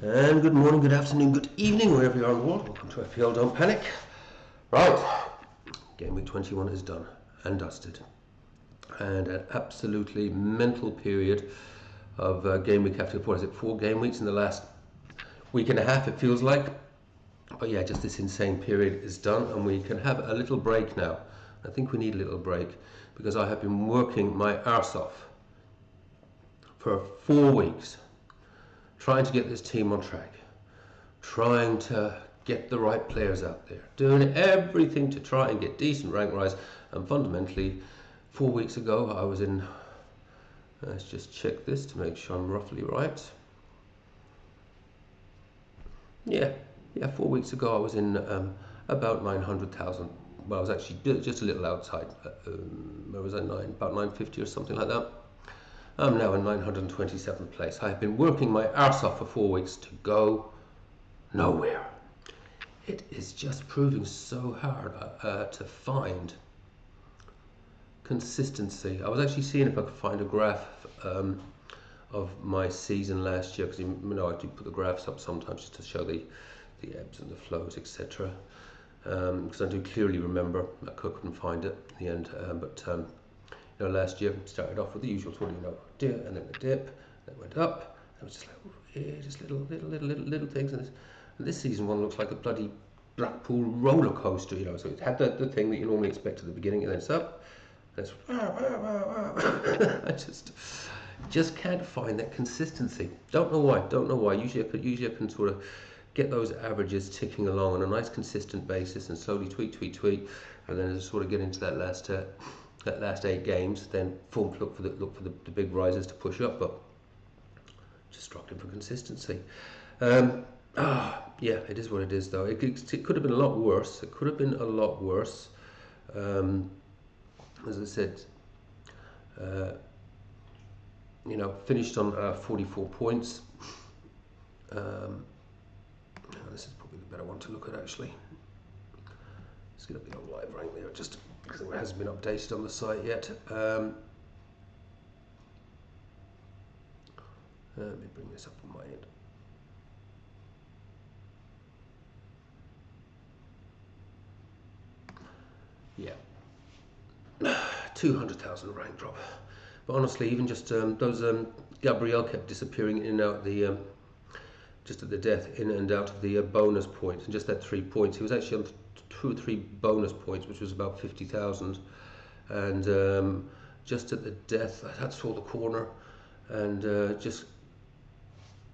And good morning, good afternoon, good evening, wherever you are in the world. Welcome to FPL, don't panic. Right, game week 21 is done and dusted. And an absolutely mental period of game week after, what is it, 4 game weeks in the last week and a half, it feels like. But yeah, just this insane period is done and we can have a little break now. I think we need a little break because I have been working my arse off for 4 weeks. Trying to get this team on track, trying to get the right players out there, doing everything to try and get decent rank rise. And fundamentally, 4 weeks ago I was in, let's just check this to make sure I'm roughly right. Yeah, 4 weeks ago I was in about 900,000. Well, I was actually just a little outside. Where was I? About 950 or something like that. I'm now in 927th place. I have been working my arse off for 4 weeks to go nowhere. It is just proving so hard to find consistency. I was actually seeing if I could find a graph of my season last year, because I do put the graphs up sometimes just to show the ebbs and the flows, etc. Because I do clearly remember I couldn't find it in the end, last year started off with the usual sort of, dip, and then the dip, then it went up, and it was just like, just little things, and this season one looks like a bloody Blackpool roller coaster, so it had the thing that you normally expect at the beginning, and then it's up, and it's I just can't find that consistency. Don't know why. Usually I can sort of get those averages ticking along on a nice consistent basis and slowly tweak, and then as I sort of get into that last 8 games, then look for the big rises to push up, but just struggling for consistency. Yeah, it is what it is, though. It could have been a lot worse. As I said, finished on 44 points. This is probably the better one to look at, actually. Let's get up the old live rank there, just because it hasn't been updated on the site yet. Let me bring this up on my end. Yeah, 200,000 rank drop. But honestly, even just those Gabriel kept disappearing in and out just at the death, in and out of the bonus points, and just that 3 points. He was actually on 2 or 3 bonus points, which was about 50,000, and just at the death, I saw the corner, and just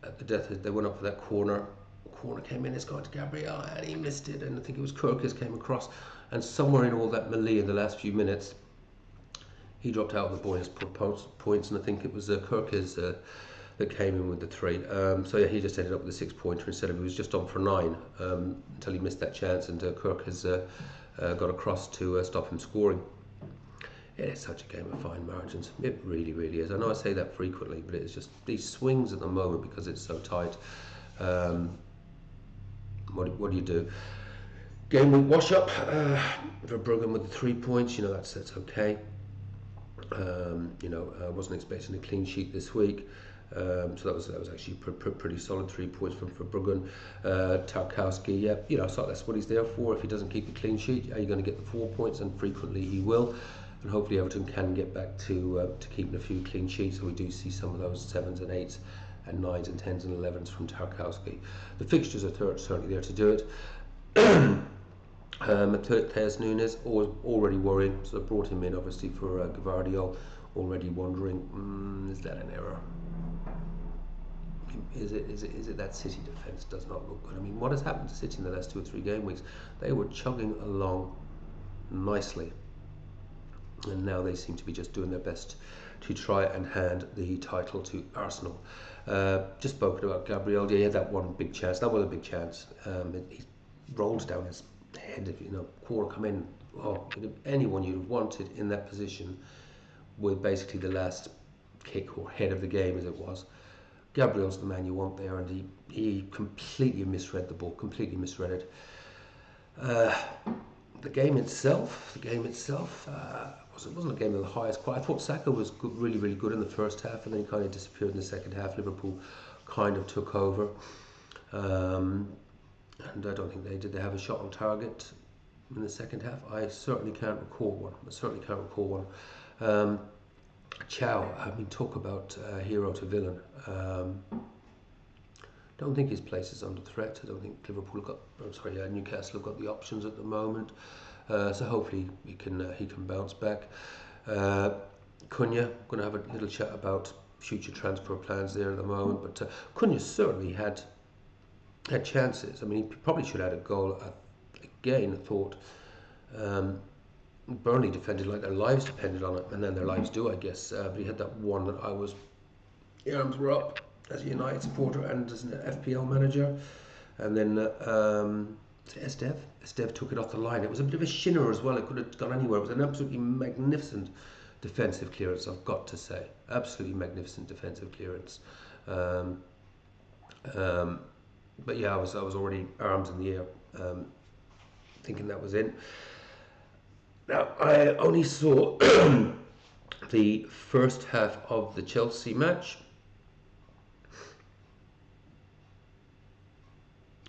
at the death, they went up for that corner. The corner came in, it's gone to Gabriel, and he missed it, and I think it was Kirkis came across, and somewhere in all that melee in the last few minutes, he dropped out of the bonus points, and I think it was Kirkis that came in with the 3. So yeah, he just ended up with a 6-pointer instead of, he was just on for 9 until he missed that chance, and Kirk has got across to stop him scoring. It is such a game of fine margins. It really, really is. I know I say that frequently, but it's just these swings at the moment because it's so tight. What do you do? Game week wash up for Bruno with the 3 points. That's okay. I wasn't expecting a clean sheet this week. So that was actually pretty solid 3 points for Bruggen. Tarkowski, so that's what he's there for. If he doesn't keep a clean sheet, are you going to get the 4 points? And frequently he will. And hopefully Everton can get back to keeping a few clean sheets, so we do see some of those 7s and 8s and 9s and 10s and 11s from Tarkowski. The fixtures are certainly there to do it. Matheus Nunes already worrying, so I brought him in obviously for Gavardio. Already wondering, is that an error? Is it that City defence does not look good? I mean, what has happened to City in the last 2 or 3 game weeks? They were chugging along nicely, and now they seem to be just doing their best to try and hand the title to Arsenal. Just spoken about Gabriel. Yeah, he had that one big chance. That was a big chance. He rolled down his head. Quarter come in. Oh, anyone you'd have wanted in that position with basically the last kick or head of the game as it was. Gabriel's the man you want there, and he completely misread the ball, completely misread it. The game itself wasn't a game of the highest quality. I thought Saka was good, really good in the first half, and then he kind of disappeared in the second half. Liverpool kind of took over. and I don't think they have a shot on target in the second half. I certainly can't recall one. Chow, I mean, talk about hero to villain. Don't think his place is under threat. I don't think Newcastle have got the options at the moment. So hopefully he can bounce back. Cunha, going to have a little chat about future transfer plans there at the moment. But Cunha certainly had chances. I mean, he probably should have had a goal. Again, I thought Burnley defended like their lives depended on it, and then their lives do, I guess. But he had that one that the arms were up as a United supporter and as an FPL manager, and then Estev took it off the line. It was a bit of a shinner as well. It could have gone anywhere. It was an absolutely magnificent defensive clearance, I've got to say. Absolutely magnificent defensive clearance. But yeah, I was already arms in the air, thinking that was in. Now, I only saw the first half of the Chelsea match.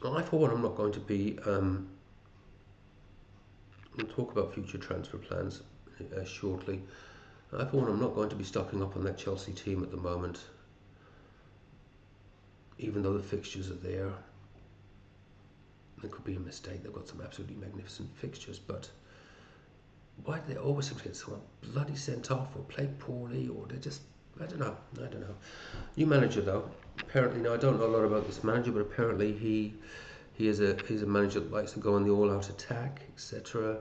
I, for one, I'm not going to be. We'll talk about future transfer plans shortly. I, for one, I'm not going to be stocking up on that Chelsea team at the moment, even though the fixtures are there. It could be a mistake. They've got some absolutely magnificent fixtures, but why do they always seem to get someone bloody sent off or play poorly, or they just, I don't know. New manager though, apparently. Now I don't know a lot about this manager, but apparently he's a manager that likes to go on the all-out attack, etc.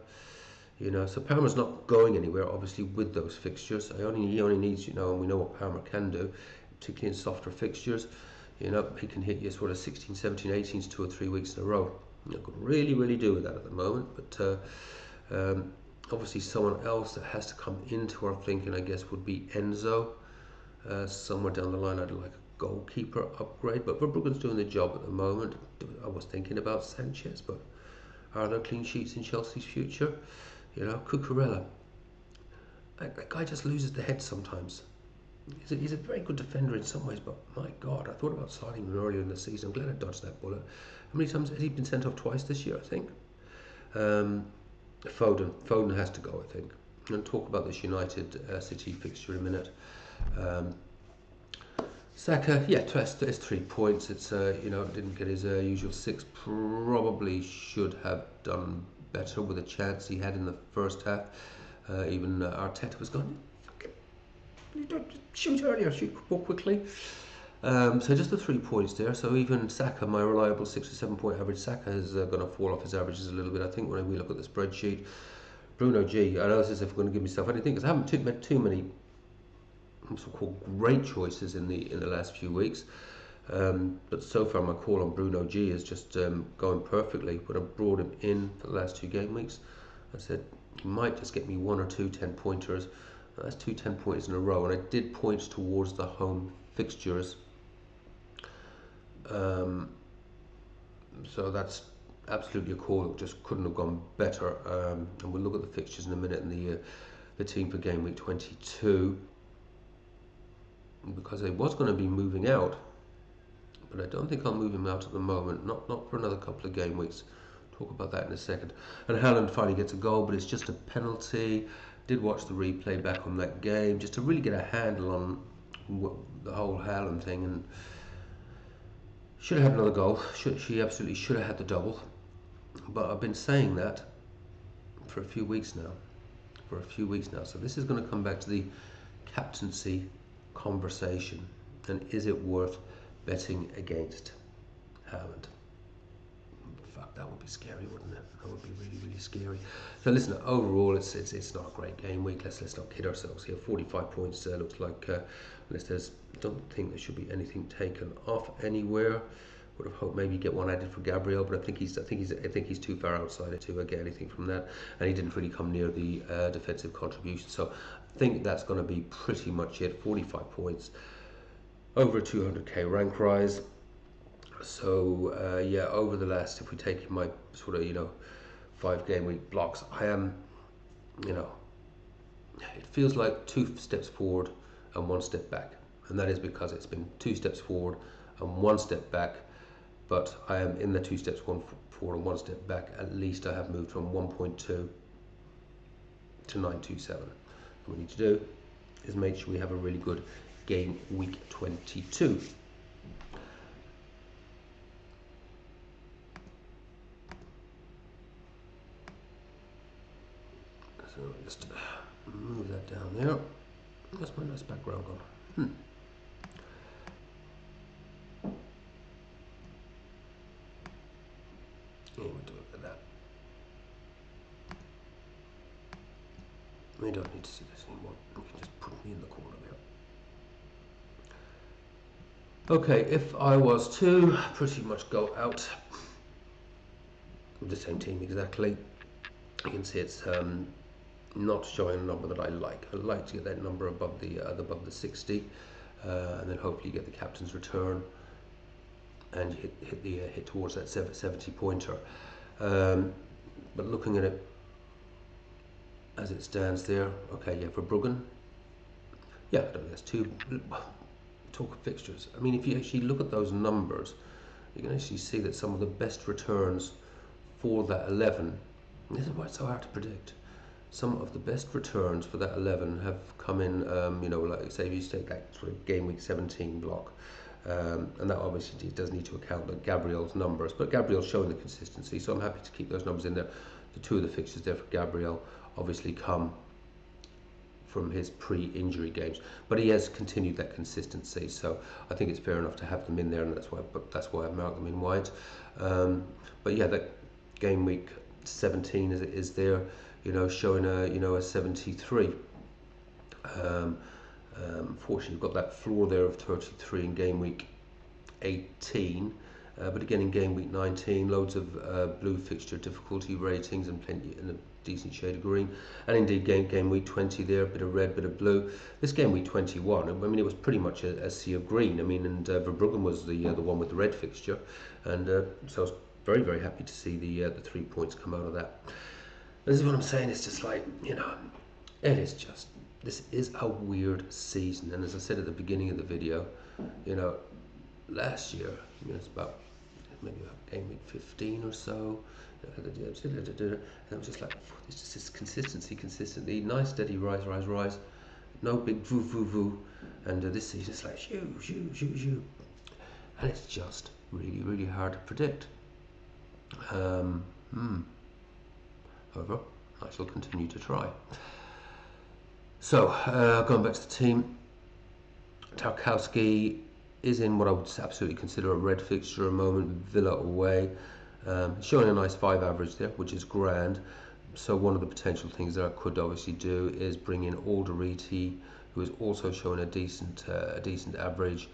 You know, so Parma's not going anywhere, obviously, with those fixtures. He only needs, you know, and we know what Parma can do, particularly in softer fixtures. You know, he can hit you sort of 16, 17, 18s 2 or 3 weeks in a row. You could really do with that at the moment, but obviously someone else that has to come into our thinking, I guess, would be Enzo. Somewhere down the line, I'd like a goalkeeper upgrade, but Verbruggen's doing the job at the moment. I was thinking about Sanchez, but are there clean sheets in Chelsea's future? You know, Cucurella. That guy just loses the head sometimes. He's a very good defender in some ways, but my God, I thought about signing him earlier in the season. I'm glad I dodged that bullet. How many times has he been sent off? Twice this year, I think. Foden has to go, I think. I'm going to talk about this United City fixture in a minute. Saka, yeah, it's 3 points. It's you know, didn't get his usual 6. Probably should have done better with a chance he had in the first half. Even Arteta was going, you don't shoot earlier, shoot more quickly. So just the 3 points there. So even Saka, my reliable 6 or 7 point average, Saka is going to fall off his averages a little bit, I think, when we look at the spreadsheet. Bruno G, I know this is if we're going to give myself anything, because I haven't made too many so-called great choices in the last few weeks. But so far my call on Bruno G is just going perfectly. When I brought him in for the last 2 game weeks, I said he might just get me 1 or 2 10-pointers. That's 2 10-pointers in a row, and I did point towards the home fixtures. So that's absolutely a call that just couldn't have gone better. And we'll look at the fixtures in a minute and the team for game week 22, because I was going to be moving out, but I don't think I'll move him out at the moment. Not for another couple of game weeks. Talk about that in a second. And Haaland finally gets a goal, but it's just a penalty. Did watch the replay back on that game just to really get a handle on the whole Haaland thing, and should have had another goal. She absolutely should have had the double. But I've been saying that for a few weeks now. So this is going to come back to the captaincy conversation, and is it worth betting against Haaland? Fuck, that would be scary, wouldn't it? That would be really scary. So listen, overall it's not a great game week. Let's not kid ourselves here. 45 points looks like, unless don't think there should be anything taken off anywhere. Would have hoped maybe get one added for Gabriel, but I think he's too far outside it to get anything from that, and he didn't really come near the defensive contribution. So I think that's going to be pretty much it. 45 points, over a 200k rank rise. So yeah, over the last, if we take my sort of 5 game week blocks, I am, it feels like 2 steps forward and 1 step back, and that is because it's been 2 steps forward and 1 step back but I am in the 2 steps forward and 1 step back. At least I have moved from 1.2 to 927. What we need to do is make sure we have a really good game week 22. So just move that down there. That's my nice background gone. Yeah, we'll do it like that. We don't need to see this anymore. We can just put me in the corner there. Okay, if I was to pretty much go out with the same team exactly, you can see it's not showing a number that I like. I'd like to get that number above the 60, and then hopefully get the captain's return and hit towards that 70 pointer. But looking at it as it stands there, okay, yeah, for Bruggen, yeah, I don't think that's too. Talk of fixtures. I mean, if you actually look at those numbers, you can actually see that some of the best returns for that 11. This is why it's so hard to predict. Some of the best returns for that 11 have come in, you know, like say if you take that sort of game week 17 block, and that obviously does need to account for Gabriel's numbers, but Gabriel's showing the consistency, so I'm happy to keep those numbers in there. The 2 of the fixtures there for Gabriel obviously come from his pre-injury games, but he has continued that consistency, so I think it's fair enough to have them in there, and that's why I marked them in white. But yeah, that game week 17 is there, you know, showing a 73. Fortunately, you've got that floor there of 33 in game week 18, but again in game week 19, loads of blue fixture difficulty ratings and plenty in a decent shade of green, and indeed game week 20 there, a bit of red, bit of blue. This game week 21, I mean, it was pretty much a sea of green. I mean, and Verbruggen was the one with the red fixture, and so I was very, very happy to see the 3 points come out of that. This is what I'm saying. It's just like, you know, it is just, this is a weird season, and as I said at the beginning of the video, you know, last year, you know, it's about maybe about game week 15 or so, and it was just like, it's just this consistency, nice steady rise, no big voo, and this season it's like shoo, and it's just really, really hard to predict. However, I shall continue to try. So, going back to the team, Tarkowski is in what I would absolutely consider a red fixture at the moment, Villa away. Showing a nice 5 average there, which is grand. So one of the potential things that I could obviously do is bring in Alderete, who is also showing a decent average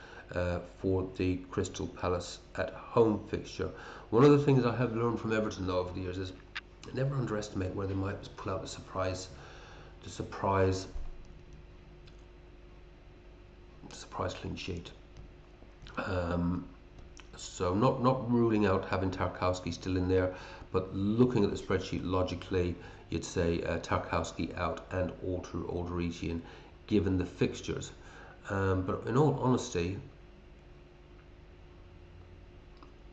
for the Crystal Palace at home fixture. One of the things I have learned from Everton though over the years is never underestimate where they might pull out the surprise clean sheet. So not ruling out having Tarkowski still in there, but looking at the spreadsheet logically, you'd say Tarkowski out and Alderete in, given the fixtures. But in all honesty,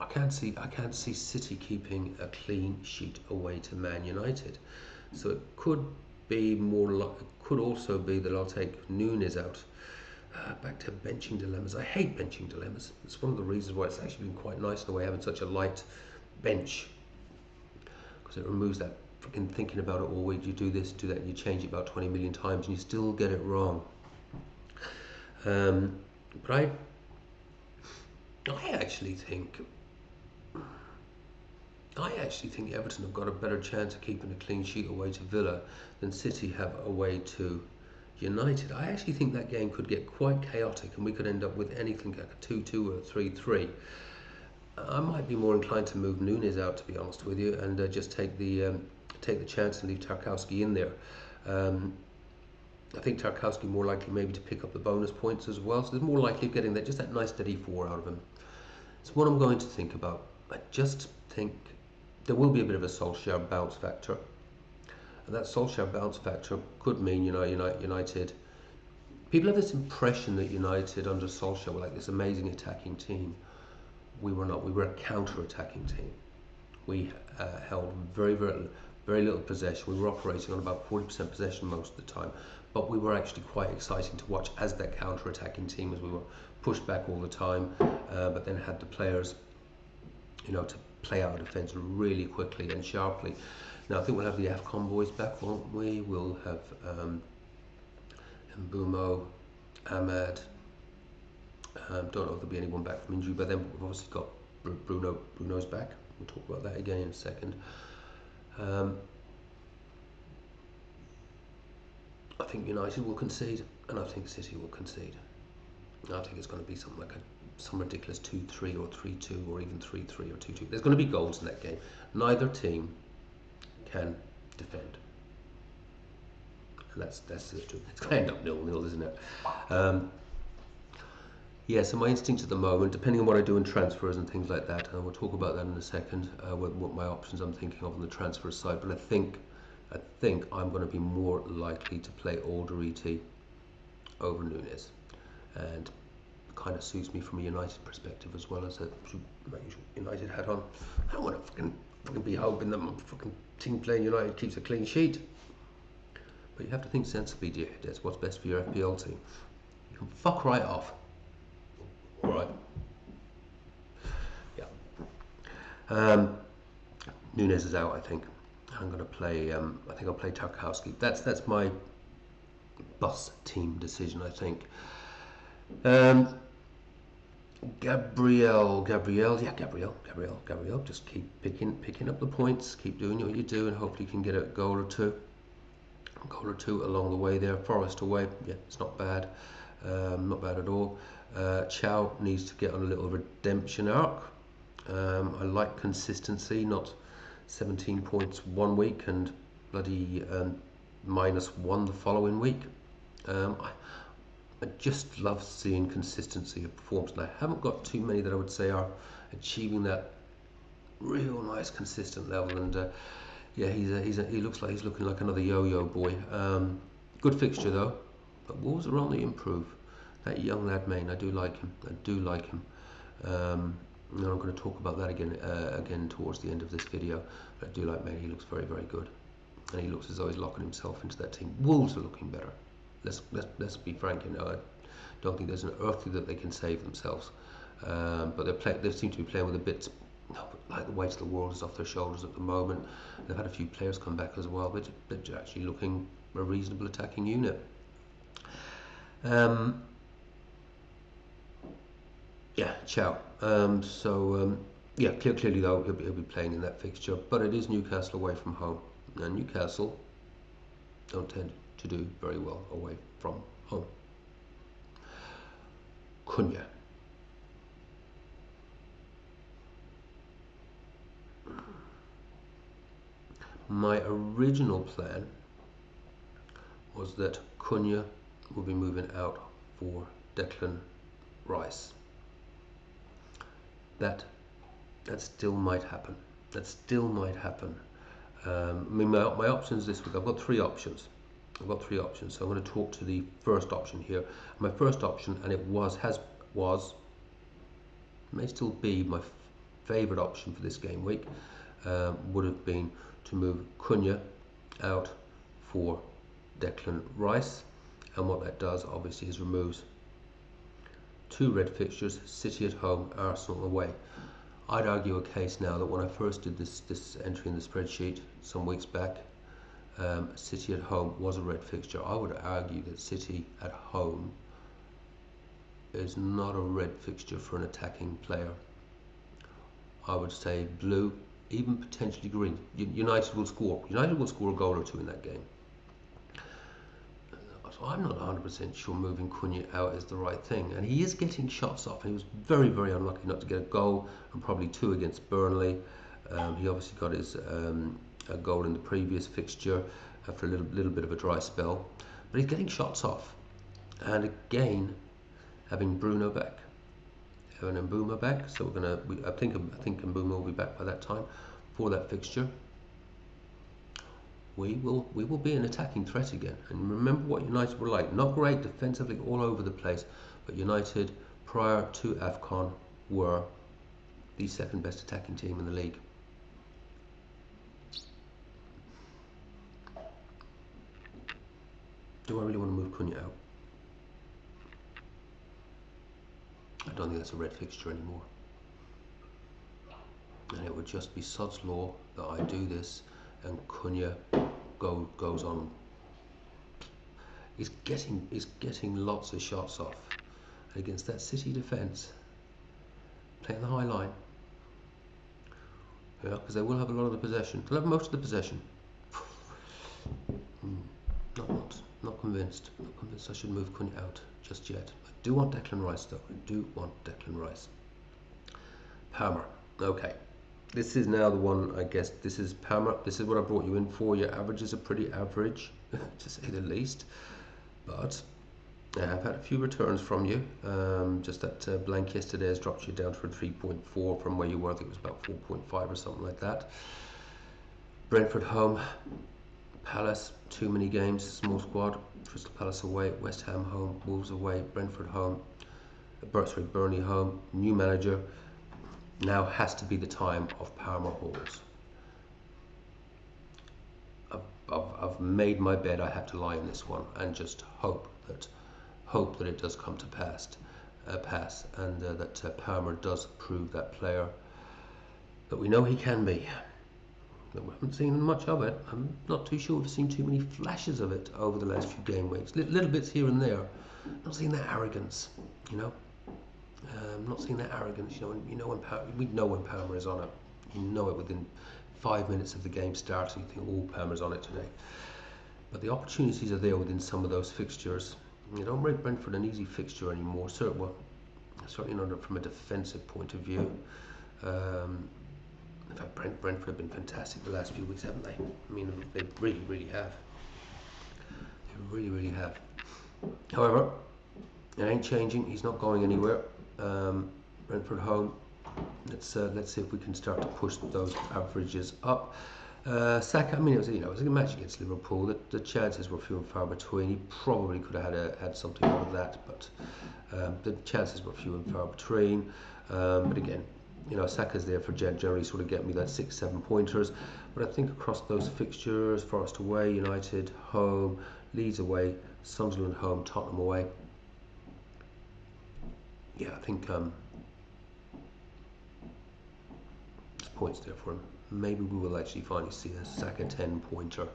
I can't see City keeping a clean sheet away to Man United. So it could be could also be that I'll take Núñez out. Back to benching dilemmas. I hate benching dilemmas. It's one of the reasons why it's actually been quite nice in a way having such a light bench, because it removes that freaking thinking about it all week. You do this, do that, and you change it about 20 million times, and you still get it wrong. But I actually think Everton have got a better chance of keeping a clean sheet away to Villa than City have away to United. I actually think that game could get quite chaotic, and we could end up with anything like a 2-2 or a 3-3. I might be more inclined to move Núñez out, to be honest with you, and just take the chance and leave Tarkowski in there. I think Tarkowski more likely maybe to pick up the bonus points as well, so there's more likely of getting that nice steady 4 out of him. It's what I'm going to think about. I just think there will be a bit of a Solskjaer bounce factor. And that Solskjaer bounce factor could mean, you know, United. People have this impression that United under Solskjaer were like this amazing attacking team. we were not. We were a counter-attacking team. We held very little possession. We were operating on about 40% possession most of the time, but we were actually quite exciting to watch as that counter-attacking team, as we were pushed back all the time, but then had the players, to play our defence really quickly and sharply. Now I think we'll have the AFCON boys back, won't we? We'll have Mbumo, Ahmad. Don't know if there'll be anyone back from injury, but then we've obviously got Bruno. Bruno's back. We'll talk about that again in a second. I think United will concede, and I think City will concede. I think it's going to be something like some ridiculous 2-3 or 3-2 or even 3-3 or 2-2. There's going to be goals in that game. Neither team can defend, and that's the truth. It's going to end up 0-0, isn't it? Yeah, so my instinct at the moment, depending on what I do in transfers and things like that, and we'll talk about that in a second, what my options I'm thinking of on the transfer side, but I think I'm going to be more likely to play Alderete over Nunes, and it kind of suits me from a United perspective as well, as a United hat on. I don't want to fucking be hoping that my fucking team playing United keeps a clean sheet, but you have to think sensibly, dear. That's what's best for your FPL team. You can fuck right off. Right. Yeah. Nunes is out, I think. I'm going to play. I think I'll play Tarkowski. That's my bus team decision, I think. Gabriel. Just keep picking up the points. Keep doing what you do, and hopefully you can get a goal or two along the way there. Forest away. Yeah, it's not bad. Not bad at all. Chow needs to get on a little redemption arc. I like consistency, not 17 points one week and bloody -1 the following week. I just love seeing consistency of performance, and I haven't got too many that I would say are achieving that real nice consistent level. And yeah, he looks like he's looking like another yo-yo boy. Good fixture though, but Wolves are on the improve. That young lad, Main, I do like him. And I'm going to talk about that again towards the end of this video. But I do like Main. He looks very good, and he looks as though he's locking himself into that team. Wolves are looking better. Let's be frank. I don't think there's an earthly that they can save themselves. But they seem to be playing with a bit like the weight of the world is off their shoulders at the moment. They've had a few players come back as well, but they're actually looking a reasonable attacking unit. Yeah, Chow. Yeah, clearly though he'll be playing in that fixture, but it is Newcastle away from home, and Newcastle don't tend to do very well away from home. Cunha. My original plan was that Cunha will be moving out for Declan Rice. That still might happen. I mean, my options this week, I've got three options. So I'm going to talk to the first option here. My first option, and it may still be my favourite option for this game week, would have been to move Cunha out for Declan Rice. And what that does, obviously, is removes two red fixtures: City at home, Arsenal away. I'd argue a case now that when I first did this entry in the spreadsheet some weeks back, City at home was a red fixture. I would argue that City at home is not a red fixture for an attacking player. I would say blue, even potentially green. United will score a goal or two in that game. So I'm not 100% sure moving Cunha out is the right thing, and he is getting shots off. He was very unlucky not to get a goal, and probably two against Burnley. He obviously got his a goal in the previous fixture after a little bit of a dry spell, but he's getting shots off. And again, having Bruno back, having Mbumo back, so I think Mbumo will be back by that time for that fixture. We will be an attacking threat again. And remember what United were like. Not great defensively all over the place, but United prior to AFCON were the second best attacking team in the league. Do I really want to move Cunha out? I don't think that's a red fixture anymore. And it would just be sod's law that I do this and Cunha goes on. He's getting lots of shots off against that City defence. Playing the high line. Yeah, because they will have a lot of the possession. They'll have most of the possession. Not convinced. Not convinced I should move Cunha out just yet. I do want Declan Rice though. I do want Declan Rice. Palmer. Okay. This is now the one, I guess. This is Palmer. This is what I brought you in for. Your averages are pretty average, to say the least. But I have had a few returns from you. Just that blank yesterday has dropped you down to a 3.4 from where you were. I think it was about 4.5 or something like that. Brentford home. Palace, too many games, small squad. Crystal Palace away, West Ham home, Wolves away, Brentford home, Burnley home, new manager. Now has to be the time of Palmer Halls. I've made my bed. I had to lie in this one and just hope that it does come to pass, and that Palmer does prove that player that we know he can be. We haven't seen much of it. I'm not too sure we've seen too many flashes of it over the last few game weeks. Little bits here and there. Not seeing that arrogance, you know. Not seeing that arrogance. We know when Palmer is on it. You know it within 5 minutes of the game starting. You think, oh, Palmer's on it today. But the opportunities are there within some of those fixtures. You don't rate Brentford an easy fixture anymore. Certainly not from a defensive point of view. In fact, Brentford have been fantastic the last few weeks, haven't they? I mean, they really have. They really have. However, it ain't changing. He's not going anywhere. Brentford home. Let's see if we can start to push those averages up. Saka. I mean, it was a match against Liverpool. The chances were few and far between. He probably could have had something out of that, but the chances were few and far between. But again, Saka's there for generally sort of get me that 6-7 pointers. But I think across those fixtures, Forest away, United home, Leeds away, Sunderland home, Tottenham away. Yeah, I think there's points there for him. Maybe we will actually finally see a Saka 10-pointer.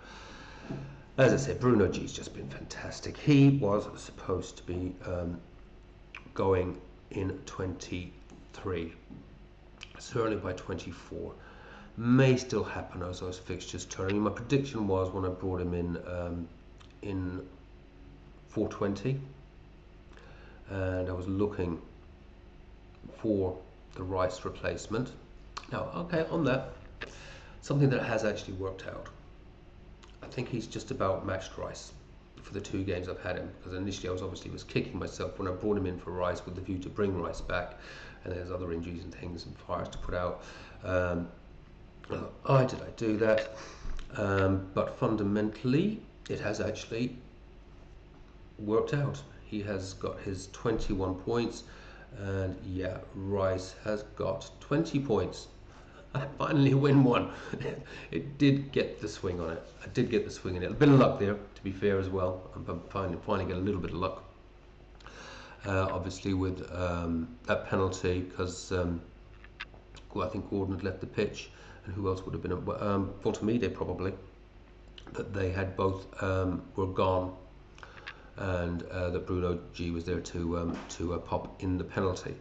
As I said, Bruno G's just been fantastic. He was supposed to be going in 23. Certainly by 24. May still happen as those fixtures turn. I mean, my prediction was when I brought him in 420, and I was looking for the Rice replacement. Now, okay, on that, something that has actually worked out. I think he's just about matched Rice for the 2 games I've had him, because initially I was kicking myself when I brought him in for Rice with the view to bring Rice back, and there's other injuries and things and fires to put out. Did I do that? But fundamentally, it has actually worked out. He has got his 21 points, and yeah, Rice has got 20 points. I finally win one. It did get the swing on it. I did get the swing in it. A bit of luck there, to be fair as well. I'm finally get a little bit of luck. Obviously with that penalty, because I think Gordon had left the pitch, and who else would have been? Voltamide probably. That they had both were gone, and that Bruno G was there to pop in the penalty.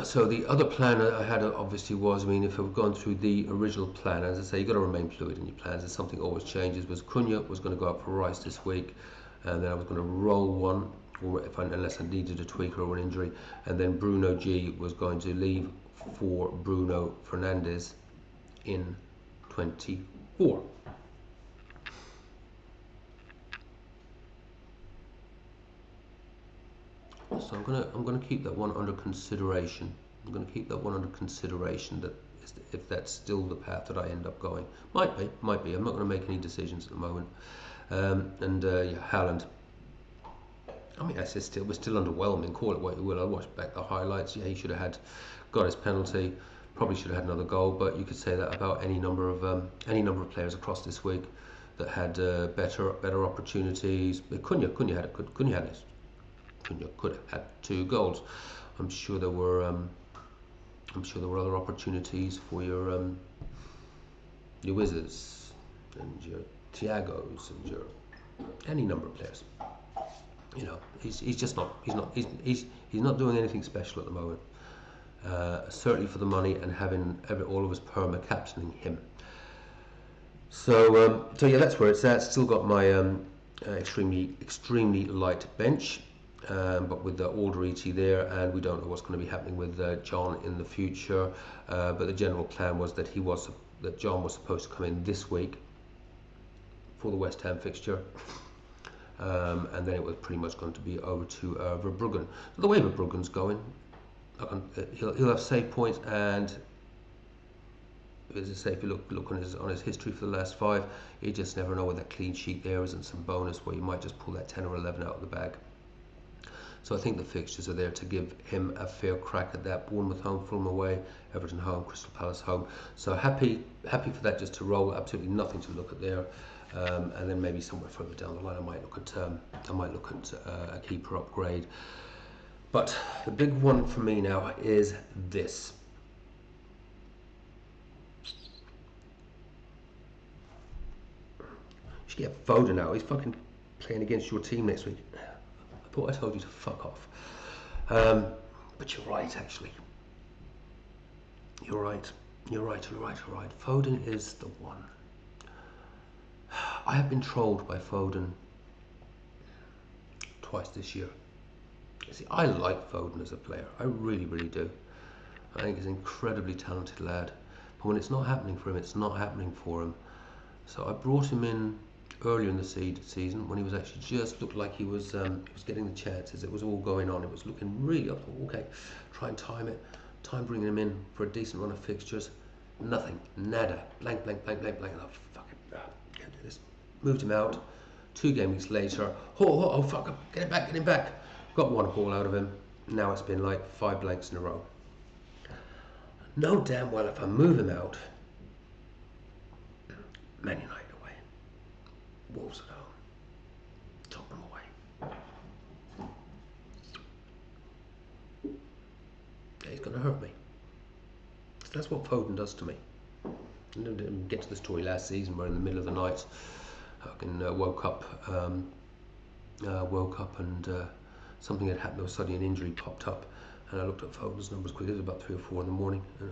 So the other plan I had obviously was, if I've gone through the original plan, as I say, you've got to remain fluid in your plans, and something always changes, was Cunha was going to go up for Rice this week, and then I was going to roll one, unless I needed a tweak or an injury, and then Bruno G was going to leave for Bruno Fernandes in 24. So I'm gonna keep that one under consideration. I'm gonna keep that one under consideration. That if that's still the path that I end up going, might be. I'm not going to make any decisions at the moment. Yeah, Haaland. I mean, that's still, we're still underwhelming. Call it what you will. I watched back the highlights. Yeah, he should have got his penalty. Probably should have had another goal. But you could say that about any number of players across this week that had better opportunities. But Cunha could have had 2 goals. I'm sure there were other opportunities for your Wizards and your Thiagos and your any number of players. You know, he's not doing anything special at the moment. Certainly for the money and having all of his perma captaining him. So yeah, that's where it's at. Still got my extremely light bench, but with the Alderete there, and we don't know what's going to be happening with John in the future. But the general plan was that John was supposed to come in this week for the West Ham fixture. And then it was pretty much going to be over to Verbruggen. So the way Verbruggen's going, he'll have save points, and as I say, if you look on his history for the last 5, you just never know whether that clean sheet there isn't some bonus where you might just pull that 10 or 11 out of the bag. So I think the fixtures are there to give him a fair crack at that. Bournemouth home, Fulham away, Everton home, Crystal Palace home. So happy for that just to roll. Absolutely nothing to look at there. And then maybe somewhere further down the line, I might look at a keeper upgrade. But the big one for me now is this. You should get Foden out. He's fucking playing against your team next week. I thought I told you to fuck off. But you're right, actually. You're right. Foden is the one. I have been trolled by Foden twice this year. You see, I like Foden as a player. I really, really do. I think he's an incredibly talented lad. But when it's not happening for him, it's not happening for him. So I brought him in earlier in the season when he was actually just looked like he was getting the chances. It was all going on. It was looking really up. Okay, try and time it. Time bringing him in for a decent run of fixtures. Nothing. Nada. Blank. Oh, fuck it. Can't do this. Moved him out. 2 game weeks later. Oh, fuck. Get him back. Got 1 haul out of him. Now it's been like 5 blanks in a row. Know damn well if I move him out, Man United away, Wolves at home, Tottenham away. He's going to hurt me. That's what Foden does to me. I didn't get to the story last season where in the middle of the night I woke up and something had happened. There was suddenly an injury popped up, and I looked at Foden's numbers quickly. It was about 3 or 4 in the morning, and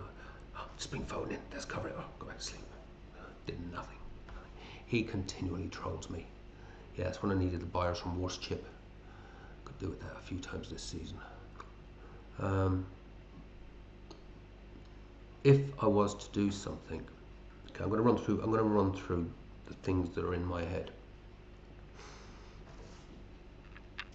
just bring Foden in. Let's cover it. Go back to sleep. Did nothing. He continually trolls me. Yeah, that's when I needed the buyers from Worst chip. Could do with that a few times this season. If I was to do something, okay, I'm going to run through the things that are in my head.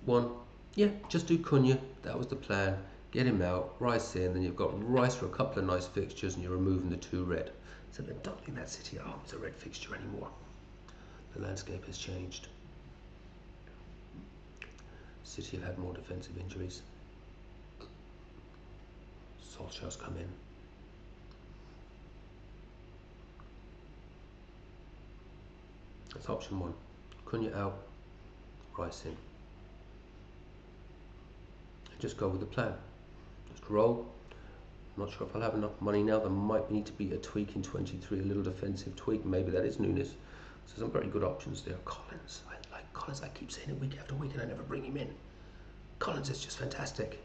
1, yeah, just do Cunha. That was the plan. Get him out, Rice in, then you've got Rice for a couple of nice fixtures, and you're removing the 2 red. So I don't think that City at home is a red fixture anymore. The landscape has changed. City have had more defensive injuries. Solskjaer's come in. That's option 1. Cunha out, Rice in. Just go with the plan. Just roll. I'm not sure if I'll have enough money now. There might need to be a tweak in 23, a little defensive tweak. Maybe that is Nunes. So some very good options there. Collins. I like Collins. I keep saying it week after week and I never bring him in. Collins is just fantastic.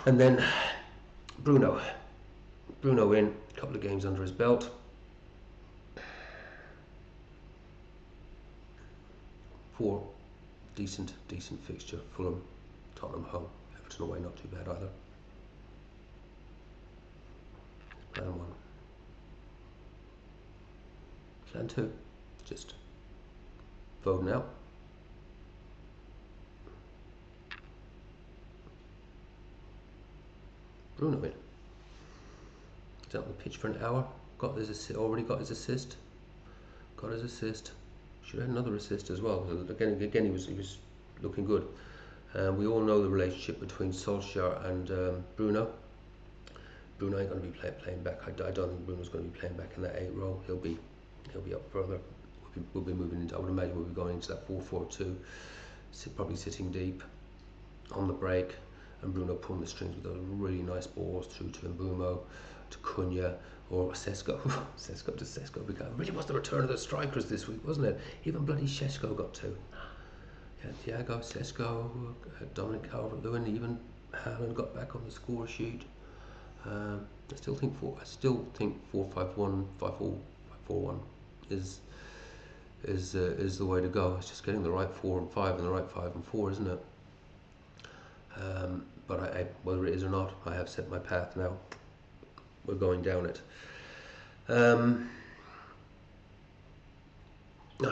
And then Bruno. Bruno in. A couple of games under his belt. Four decent fixture. Fulham, Tottenham home, Everton away, not too bad either. Plan 1. Plan 2, just Foden out. Bruno in. He's out on the pitch for an hour. Already got his assist. Got his assist. Should have had another assist as well. Again, he was looking good. We all know the relationship between Solskjaer and Bruno. Bruno ain't going to be playing back. I don't think Bruno's going to be playing back in that 8 role. He'll be up further. We'll be moving into. I would imagine we'll be going into that 4-4-2, probably sitting deep on the break, and Bruno pulling the strings with those really nice balls through to Mbumo, to Cunha, or Sesko. Sesko to Sesko. Because it really was the return of the strikers this week, wasn't it? Even bloody Sesko got 2. Yeah, Thiago, Sesko, Dominic Calvert-Lewin, even Haaland got back on the score sheet. I still think 4-5-1, 5-4-1 is the way to go. It's just getting the right 4 and 5 and the right 5 and 4, isn't it? But whether it is or not, I have set my path now. We're going down it. I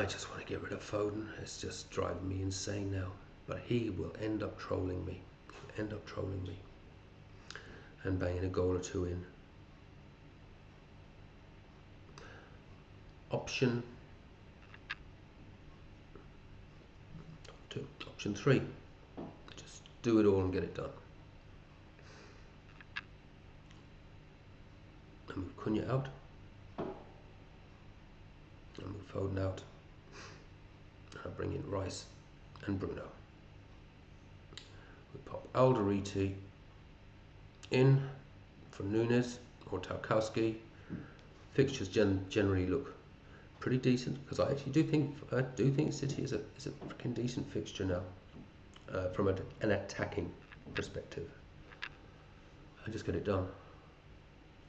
just want to get rid of Foden. It's just driving me insane now. But he will end up trolling me. He'll end up trolling me. And banging a goal or 2 in. Option 3. Just do it all and get it done. I move Cunha out. I move Foden out. And I bring in Rice and Bruno. We pop Alderete in for Nunes or Tarkowski. Fixtures generally look pretty decent, because I actually do think City is a freaking decent fixture now, from an attacking perspective. I just get it done.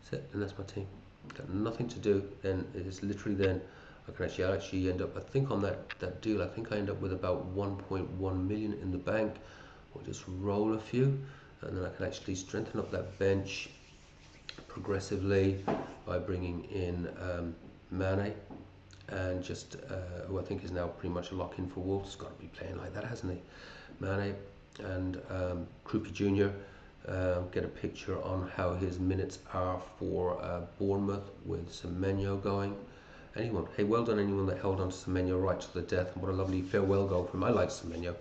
That's it, and that's my team. Got nothing to do. Then it is literally then I can actually end up. I think on that deal, I think I end up with about 1.1 million in the bank. We'll just roll a few, and then I can actually strengthen up that bench progressively by bringing in Mane, and just who I think is now pretty much a lock-in for Wolves. He's got to be playing like that, hasn't he? Mane and Krupi Jr. Get a picture on how his minutes are for Bournemouth with Semenyo going. Anyone? Hey, well done anyone that held on to Semenyo right to the death. What a lovely farewell goal from him. I like Semenyo.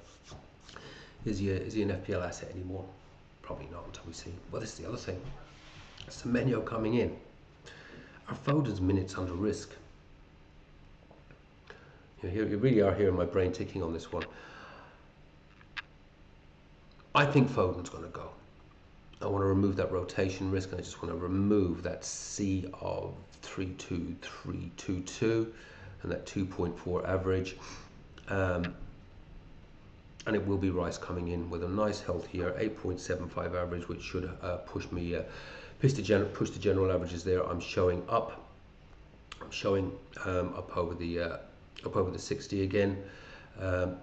Is he an FPL asset anymore? Probably not until we see. Well, this is the other thing. Semenyo coming in. Are Foden's minutes under risk? You really are hearing my brain ticking on this one. I think Foden's going to go. I want to remove that rotation risk, and I just want to remove that C of 3-2, 3-2-2 and that 2.4 average. And it will be Rice coming in with a nice healthier 8.75 average, which should push the general averages there. I'm showing up. I'm showing up over the 60 again, and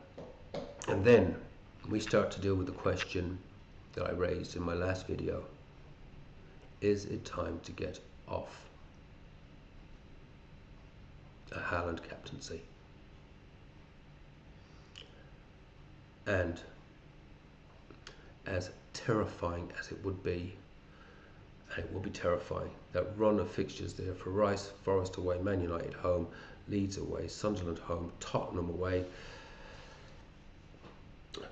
then we start to deal with the question that I raised in my last video. Is it time to get off a Haaland captaincy? And as terrifying as it would be, and it will be terrifying, that run of fixtures there for Rice, Forest away, Man United home, Leeds away, Sunderland home, Tottenham away.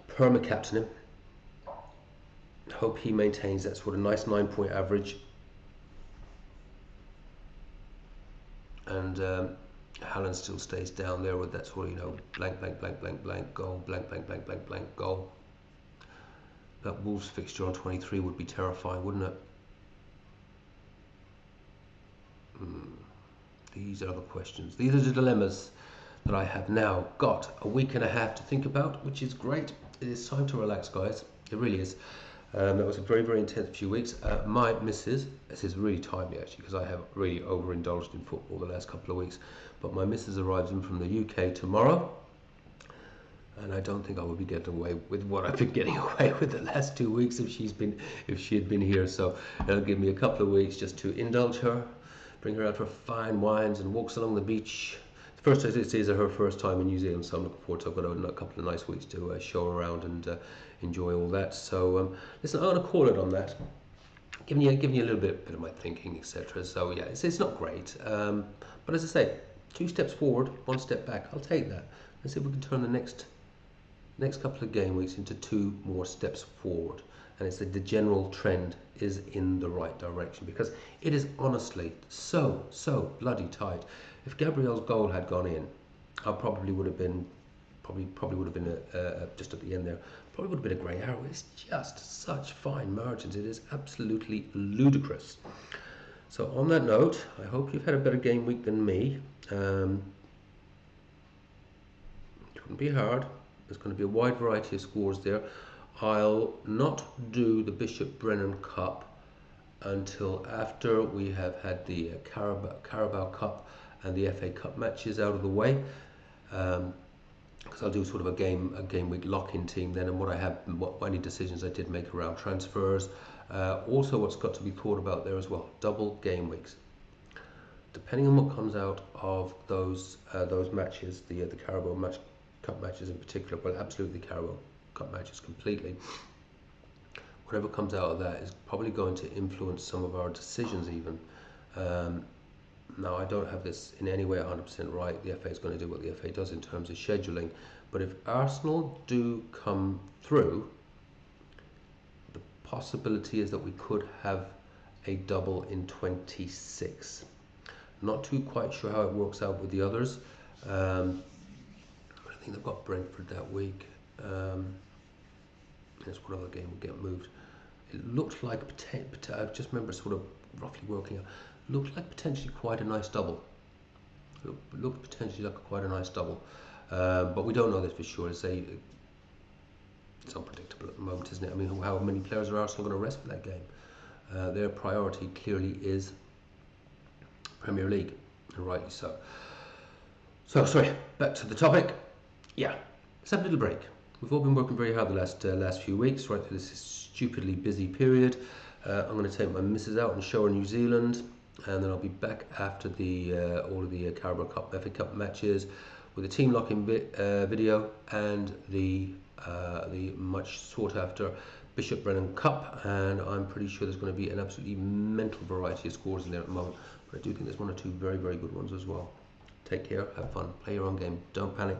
Perma-captain him. Hope he maintains that sort of nice 9-point average. And Haaland still stays down there with that sort of, blank, blank, blank, blank, blank, goal, blank, blank, blank, blank, blank, goal. That Wolves fixture on 23 would be terrifying, wouldn't it? These are the questions. These are the dilemmas that I have now got a week and a half to think about, which is great. It is time to relax, guys. It really is. That was a very, very intense few weeks. My missus, this is really timely actually, because I have really overindulged in football the last couple of weeks, but my missus arrives in from the UK tomorrow, and I don't think I would be getting away with what I've been getting away with the last 2 weeks if she had been here. So it'll give me a couple of weeks just to indulge her, bring her out for fine wines and walks along the beach. First, it is her first time in New Zealand, so I'm looking forward to it. I've got a couple of nice weeks to show her around and enjoy all that. So listen, I'm going to call it on that. Giving you a little bit of my thinking, etc. So yeah, it's not great, but as I say, 2 steps forward, 1 step back. I'll take that. Let's see if we can turn the next couple of game weeks into 2 more steps forward. And it's the general trend is in the right direction, because it is honestly so bloody tight. If Gabriel's goal had gone in, I probably would have been just at the end there. Probably would have been a grey arrow. It's just such fine margins. It is absolutely ludicrous. So on that note, I hope you've had a better game week than me. It wouldn't be hard. There's going to be a wide variety of scores there. I'll not do the Bishop Brennan Cup until after we have had the Carabao Cup and the FA Cup matches out of the way. Because I'll do sort of a game week lock-in team then, and what any decisions I did make around transfers. Also, what's got to be thought about there as well: double game weeks. Depending on what comes out of those matches, the Carabao Cup matches in particular, but absolutely Carabao Cup matches completely. Whatever comes out of that is probably going to influence some of our decisions even. Now, I don't have this in any way 100% right. The FA is going to do what the FA does in terms of scheduling. But if Arsenal do come through, the possibility is that we could have a double in 26. Not too quite sure how it works out with the others. I think they've got Brentford that week. There's one other game will get moved. It looked like, I just remember sort of roughly working out, looked like potentially quite a nice double. Looked potentially like quite a nice double. But we don't know this for sure. It's unpredictable at the moment, isn't it? I mean, how many players are Arsenal going to rest for that game? Their priority clearly is Premier League, and rightly so. So, sorry, back to the topic. Yeah, let's have a little break. We've all been working very hard the last few weeks, right through this stupidly busy period. I'm going to take my missus out and show her New Zealand, and then I'll be back after all of the Carabao Cup, FA Cup matches with a team locking video and the much sought after Bishop Brennan Cup. And I'm pretty sure there's going to be an absolutely mental variety of scores in there at the moment, but I do think there's 1 or 2 very good ones as well. Take care, have fun, play your own game, don't panic,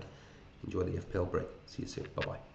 enjoy the FPL break. See you soon, bye bye.